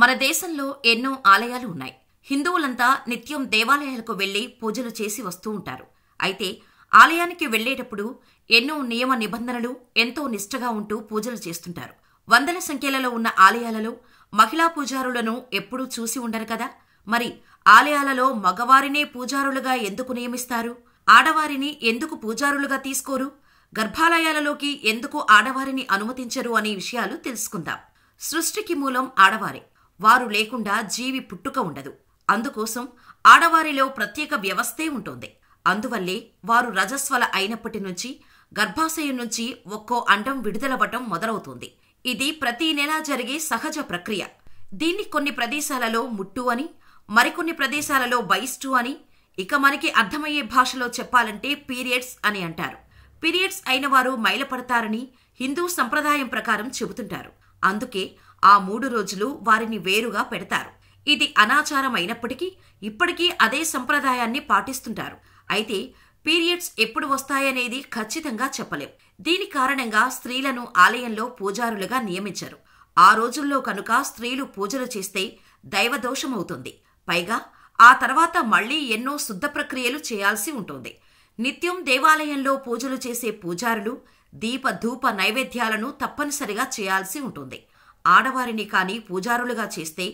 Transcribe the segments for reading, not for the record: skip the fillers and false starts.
మన దేశంలో ఎన్నో ఆలయాలు ఉన్నాయి. హిందువులంతా నిత్యం దేవాలయాలకు వెళ్లి పూజలు చేసి వస్తూ ఉంటారు. అయితే ఆలయానికి వెళ్లేటప్పుడు ఎన్నో నియమ నిబంధనలు ఎంతో నిష్ఠగా ఉంటూ పూజలు చేస్తుంటారు. వందల సంఖ్యలలో ఉన్న ఆలయాలలో మహిళా పూజారులను ఎప్పుడూ చూసి ఉండరు కదా. మరి ఆలయాలలో మగవారినే పూజారులుగా ఎందుకు నియమిస్తారు? ఆడవారిని ఎందుకు పూజారులుగా తీసుకోరు? గర్భాలయాలలోకి ఎందుకు ఆడవారిని అనుమతించరు అనే విషయాలు తెలుసుకుందాం. సృష్టికి మూలం ఆడవారే. వారు లేకుండా జీవి పుట్టుక ఉండదు. అందుకోసం ఆడవారిలో ప్రత్యేక వ్యవస్థే ఉంటుంది. అందువల్లే వారు రజస్వల అయినప్పటి నుంచి గర్భాశయం నుంచి ఒక్కో అండం విడుదలవ్వటం మొదలవుతుంది. ఇది ప్రతి నెలా జరిగే సహజ ప్రక్రియ. దీన్ని కొన్ని ప్రదేశాలలో ముట్టు అని, మరికొన్ని ప్రదేశాలలో బైస్టు అని, ఇక మనకి అర్థమయ్యే భాషలో చెప్పాలంటే పీరియడ్స్ అని అంటారు. పీరియడ్స్ అయిన వారు మైలపడతారని హిందూ సంప్రదాయం ప్రకారం చెబుతుంటారు. అందుకే ఆ 3 రోజులు వారిని వేరుగా పెడతారు. ఇది అనాచారం అయినప్పటికీ ఇప్పటికీ అదే సంప్రదాయాన్ని పాటిస్తుంటారు. అయితే పీరియడ్స్ ఎప్పుడు వస్తాయనేది ఖచ్చితంగా చెప్పలేం. దీని కారణంగా స్త్రీలను ఆలయంలో పూజారులుగా నియమించరు. ఆ రోజుల్లో కనుక స్త్రీలు పూజలు చేస్తే దైవదోషమవుతుంది. పైగా ఆ తర్వాత మళ్లీ ఎన్నో శుద్ధ ప్రక్రియలు చేయాల్సి ఉంటుంది. నిత్యం దేవాలయంలో పూజలు చేసే పూజారులు దీప ధూప నైవేద్యాలను తప్పనిసరిగా చేయాల్సి ఉంటుంది. ఆడవారిని కాని పూజారులుగా చేస్తే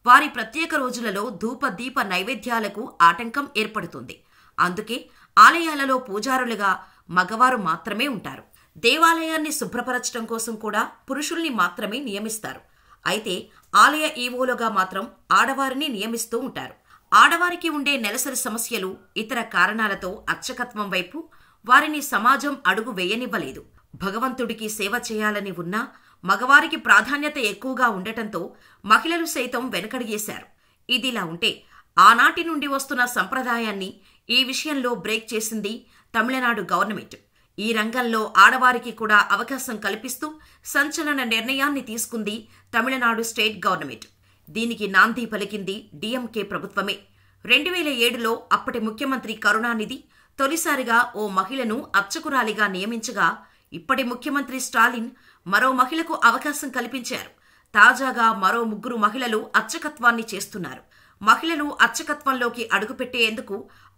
వారి ప్రత్యేక రోజులలో ధూప దీప నైవేద్యాలకు ఆటంకం ఏర్పడుతుంది. అందుకే ఆలయాలలో పూజారులుగా మగవారు మాత్రమే ఉంటారు. దేవాలయాన్ని శుభ్రపరచడం కోసం కూడా పురుషుల్ని మాత్రమే నియమిస్తారు. అయితే ఆలయ ఈవోలుగా మాత్రం ఆడవారిని నియమిస్తూ ఉంటారు. ఆడవారికి ఉండే నెలసరి సమస్యలు, ఇతర కారణాలతో అర్చకత్వం వైపు వారిని సమాజం అడుగు వేయనివ్వలేదు. భగవంతుడికి సేవ చేయాలని ఉన్నా మగవారికి ప్రాధాన్యత ఎక్కువగా ఉండటంతో మహిళలు సైతం వెనకడిగేశారు. ఇదిలా ఉంటే ఆనాటి నుండి వస్తున్న సంప్రదాయాన్ని ఈ విషయంలో బ్రేక్ చేసింది తమిళనాడు గవర్నమెంట్. ఈ రంగంలో ఆడవారికి కూడా అవకాశం కల్పిస్తూ సంచలన నిర్ణయాన్ని తీసుకుంది తమిళనాడు స్టేట్ గవర్నమెంట్. దీనికి నాంది పలికింది డీఎంకే ప్రభుత్వమే. 2007లో అప్పటి ముఖ్యమంత్రి కరుణానిధి తొలిసారిగా ఓ మహిళను అర్చకురాలిగా నియమించగా, ఇప్పటి ముఖ్యమంత్రి స్టాలిన్ మరో మహిళకు అవకాశం కల్పించారు. తాజాగా మరో 3 మహిళలు అర్చకత్వాన్ని చేస్తున్నారు. మహిళలు అర్చకత్వంలోకి అడుగుపెట్టేందుకు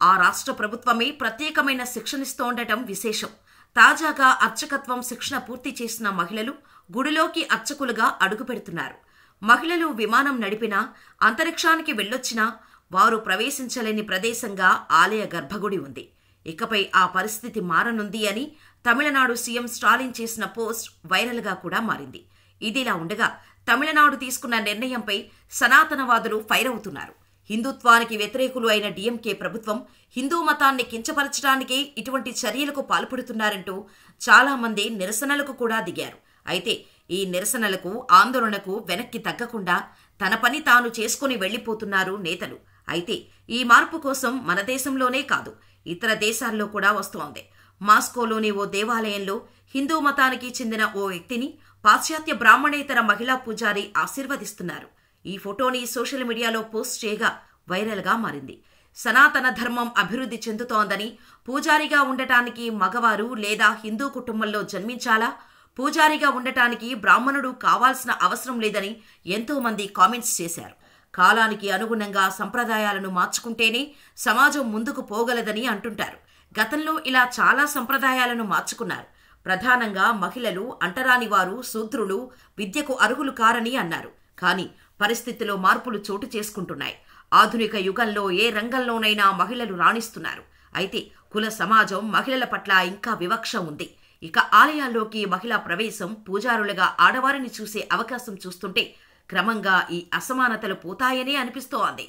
ఆ రాష్ట్ర ప్రభుత్వమే ప్రత్యేకమైన శిక్షణిస్తోండటం విశేషం. తాజాగా అర్చకత్వం శిక్షణ పూర్తి చేసిన మహిళలు గుడిలోకి అర్చకులుగా అడుగుపెడుతున్నారు. మహిళలు విమానం నడిపినా, అంతరిక్షానికి వెళ్లొచ్చినా వారు ప్రవేశించలేని ప్రదేశంగా ఆలయ గర్భగుడి ఉంది. ఇకపై ఆ పరిస్థితి మారనుంది అని తమిళనాడు సీఎం స్టాలిన్ చేసిన పోస్ట్ వైరల్గా కూడా మారింది. ఇదిలా ఉండగా తమిళనాడు తీసుకున్న నిర్ణయంపై సనాతనవాదులు ఫైర్ అవుతున్నారు. హిందుత్వానికి వ్యతిరేకులు అయిన డీఎంకే ప్రభుత్వం హిందూ మతాన్ని కించపరచడానికే ఇటువంటి చర్యలకు పాల్పడుతున్నారంటూ చాలా మంది నిరసనలకు కూడా దిగారు. అయితే ఈ నిరసనలకు, ఆందోళనకు వెనక్కి తగ్గకుండా తన పని తాను చేసుకుని వెళ్లిపోతున్నారు నేతలు. అయితే ఈ మార్పు కోసం మన దేశంలోనే కాదు, ఇతర దేశాల్లో కూడా వస్తోంది. మాస్కోలోని ఓ దేవాలయంలో హిందూ మతానికి చెందిన ఓ వ్యక్తిని పాశ్చాత్య బ్రాహ్మణేతర మహిళా పూజారి ఆశీర్వదిస్తున్నారు. ఈ ఫోటోని సోషల్ మీడియాలో పోస్ట్ చేయగా వైరల్గా మారింది. సనాతన ధర్మం అభివృద్ధి చెందుతోందని, పూజారిగా ఉండటానికి మగవారు లేదా హిందూ కుటుంబంలో జన్మించాలా, పూజారిగా ఉండటానికి బ్రాహ్మణుడు కావాల్సిన అవసరం లేదని ఎంతో మంది కామెంట్స్ చేశారు. కాలానికి అనుగుణంగా సంప్రదాయాలను మార్చుకుంటేనే సమాజం ముందుకు పోగలదని అంటుంటారు. గతంలో ఇలా చాలా సంప్రదాయాలను మార్చుకున్నారు. ప్రధానంగా మహిళలు, అంటరాని వారు, శూద్రులు విద్యకు అర్హులు కారని అన్నారు. కానీ పరిస్థితిలో మార్పులు చోటు చేసుకుంటున్నాయి. ఆధునిక యుగంలో ఏ రంగంలోనైనా మహిళలు రాణిస్తున్నారు. అయితే కుల సమాజం మహిళల పట్ల ఇంకా వివక్ష ఉంది. ఇక ఆలయాల్లోకి మహిళా ప్రవేశం, పూజారులుగా ఆడవారిని చూసే అవకాశం చూస్తుంటే క్రమంగా ఈ అసమానతలు పోతాయనే అనిపిస్తోంది.